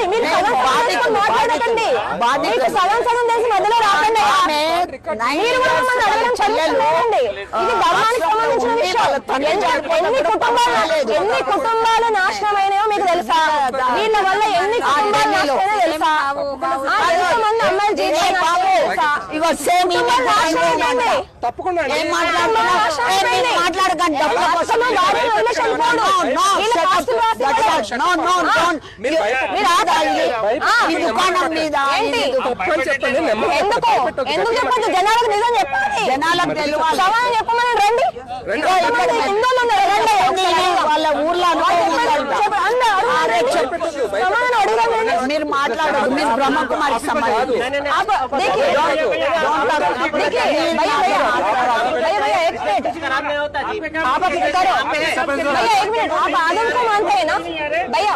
మాట్లాడండి, మీరు మాట్లాడకండి, మీకు సగం సగం తెలిసి మధ్యలో రాకండి. మీరు కూడా మమ్మల్ని అడగడం చదువుతున్నారండి. ఇది ధర్మానికి సంబంధించిన విషయం. ఎన్ని కుటుంబాలు నాశనమైనాయో మీకు తెలుసా? వీళ్ళ వల్ల ఎన్ని కుటుంబాలు నాశనమైనా తెలుసా? ఎంతమంది అమ్మాయిలు జీవితం ఎందుకు చెప్పండి? జనాలకు నిజం చెప్పండి, జనాలకు సమాధానం చెప్పమని రండి. వాళ్ళ ఊర్లో సమాధానం అడుగురండి. మీరు మాట్లాడదు, మీరు బ్రహ్మకుమారికి సంబంధించి भैया एक मिनट आप आदम को मानते हैं ना भैया?